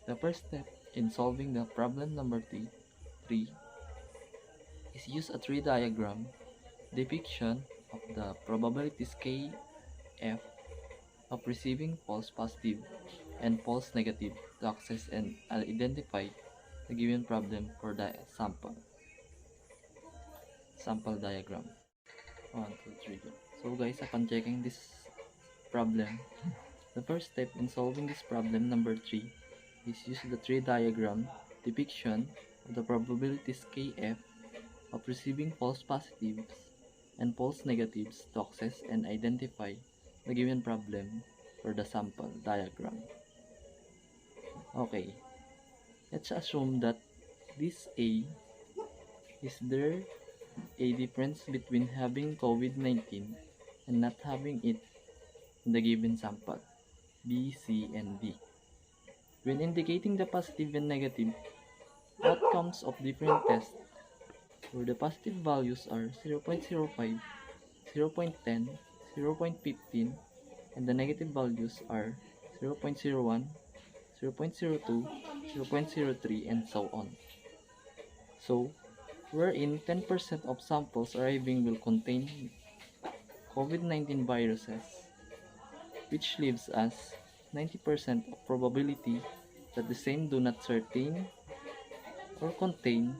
The first step in solving the problem number 3 is use a tree diagram depiction of the probabilities Kf of receiving false positive and false negative to access and identify the given problem for the sample diagram. 1, 2, 3, go. So guys, upon checking this problem, the first step in solving this problem number 3 is use the tree diagram depiction of the probabilities Kf of receiving false positives and false negatives to access and identify the given problem for the sample diagram. Okay, let's assume that this A is there a difference between having COVID-19 and not having it in the given sample B, C, and D. When indicating the positive and negative outcomes of different tests, where the positive values are 0.05, 0.10, 0.15, and the negative values are 0.01, 0.02, 0.03, and so on. So, wherein 10% of samples arriving will contain COVID-19 viruses, which leaves us 90% of probability that the same do not certain or contain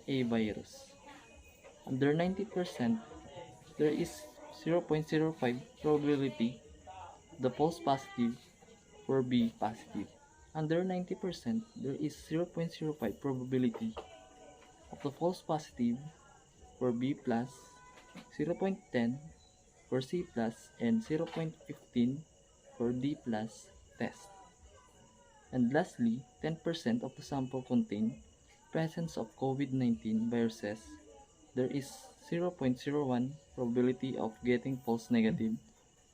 a virus. Under 90%, there is 0.05 probability the false positive for B positive. Under 90%, there is 0.05 probability of the false positive for B plus, 0.10 for C plus, and 0.15 for D plus test. And lastly, 10% of the sample contain presence of COVID-19 viruses. There is 0.01 probability of getting false negative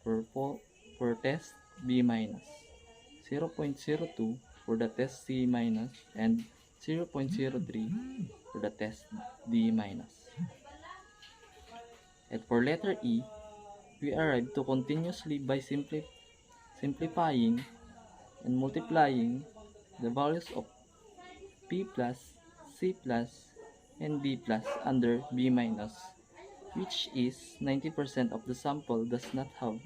for test B minus, 0.02 for the test C minus, and 0.03 for the test D minus. And for letter E, we arrive to continuously by simplifying and multiplying the values of P plus, C plus, and D plus under B minus, which is 90% of the sample does not have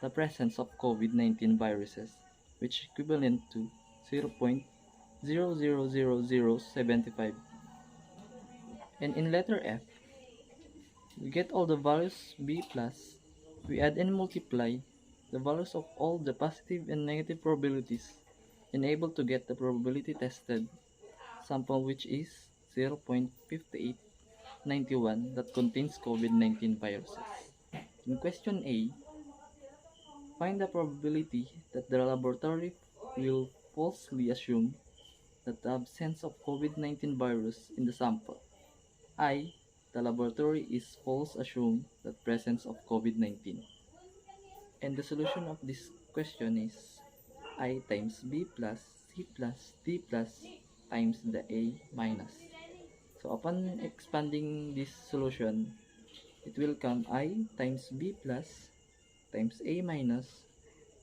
the presence of COVID-19 viruses, which equivalent to 0.000075. And in letter F, we get all the values B plus, we add and multiply the values of all the positive and negative probabilities and able to get the probability tested sample, which is 0.5891 that contains COVID-19 viruses. In question A, find the probability that the laboratory will falsely assume that the absence of COVID-19 virus in the sample. I, the laboratory is false assume the presence of COVID-19. And the solution of this question is I times B plus C plus D plus times the A minus. So upon expanding this solution, it will come I times B plus times A minus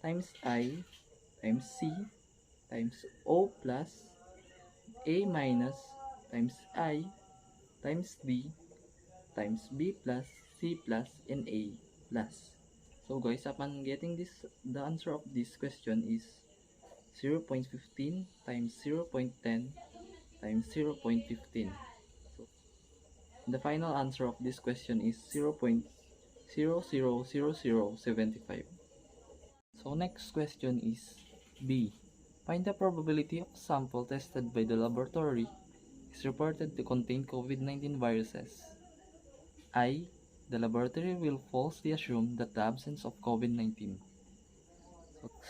times I times C times O plus A minus times I times D times B plus C plus and A plus. So guys, upon getting this, the answer of this question is 0.15 times 0.10 times 0.15. So the final answer of this question is 0.000075. So next question is B. Find the probability of sample tested by the laboratory is reported to contain COVID-19 viruses. I, the laboratory will falsely assume that the absence of COVID-19.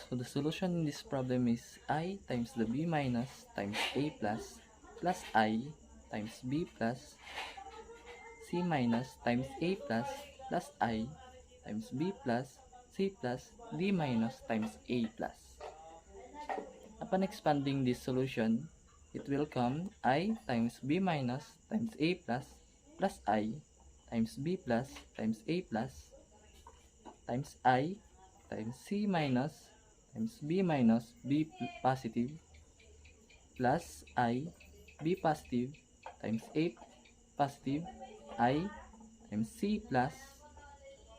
So the solution in this problem is I times the B minus times A plus I times B plus C minus times A plus I times B plus C plus D minus times A plus. Upon expanding this solution, it will come I times B minus times A plus I times B plus times A plus times I times C minus times B minus B positive plus I B positive times A positive I times C plus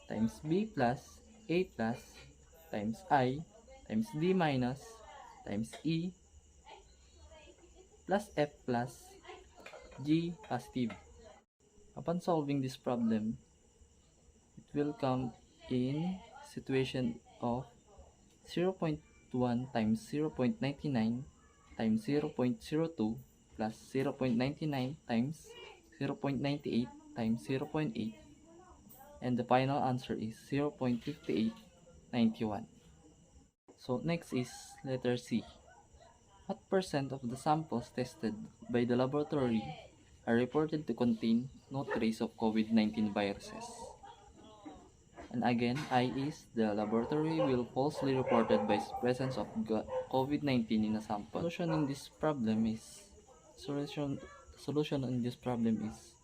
times B plus A plus times I times D minus times E plus F plus G positive. Upon solving this problem, it will come in situation of 0.1 times 0.99 times 0.02 plus 0.99 times 0.98 times 0.8, and the final answer is 0.5891. So next is letter C. What percent of the samples tested by the laboratory are reported to contain no trace of COVID-19 viruses? And again, I is the laboratory will falsely reported by presence of COVID-19 in a sample. Solution in this problem is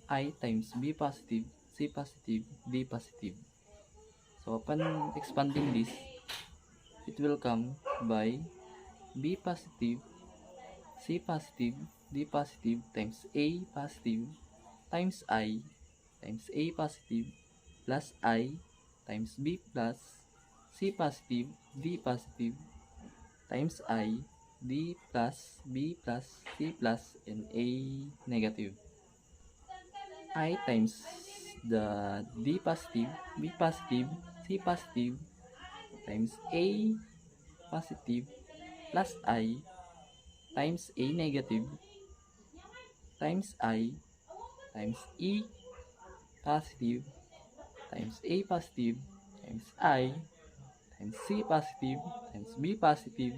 I times B positive, C positive, D positive. So upon expanding this, it will come by B positive, C positive, D positive times A positive times I times A positive plus I times B plus C positive D positive times I D plus B plus C plus and A negative. I times the D positive, B positive, C positive times A positive plus I times A negative times I times E positive times A positive times I times C positive times B positive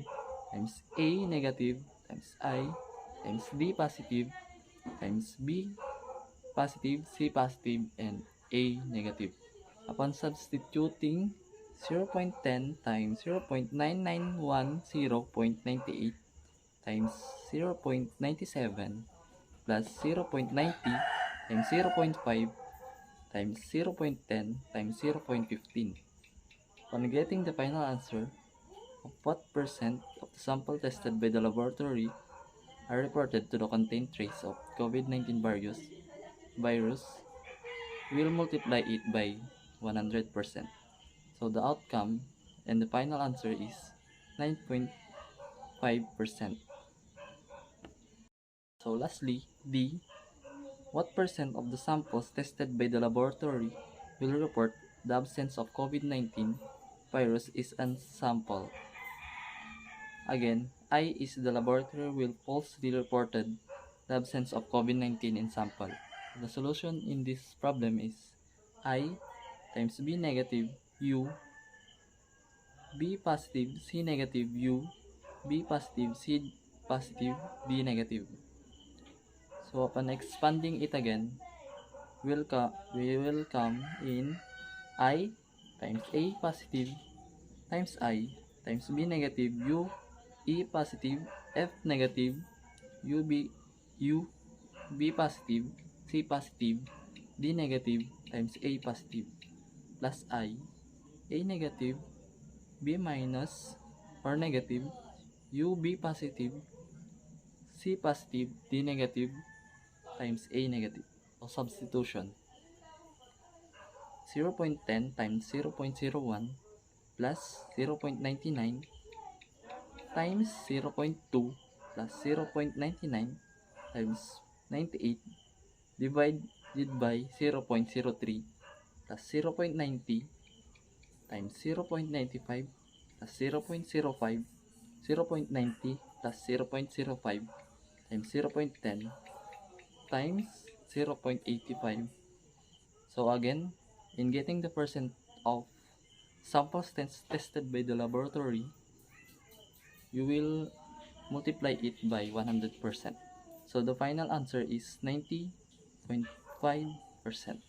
times A negative times I times D positive times B positive, C positive, and A negative. Upon substituting 0.10 times 0.9910.98 times 0.97 plus 0.90 times 0.5 times 0.10 times 0.15. Upon getting the final answer of what percent of the sample tested by the laboratory are reported to contain trace of COVID-19 virus, we'll multiply it by 100%. So the outcome and the final answer is 9.5%. So lastly, D. What percent of the samples tested by the laboratory will report the absence of COVID-19 virus is unsampled? Again, I is the laboratory will falsely reported the absence of COVID-19 in sample. The solution in this problem is I times B negative U B positive C negative U B positive C positive D negative. So upon expanding it again, we will come in I times A positive times I times B negative U E positive F negative U B positive C positive D negative times A positive plus I A negative B minus or negative U B positive C positive D negative times A negative. So substitution 0.10 times 0.01 plus 0.99 times 0.2 plus 0.99 times 98 divided by 0.03 plus 0.90 times 0.95 plus 0.05 0.90 plus 0.05 times 0.10 times 0.85. So again, in getting the percent of samples tested by the laboratory, you will multiply it by 100%. So the final answer is 90.5%.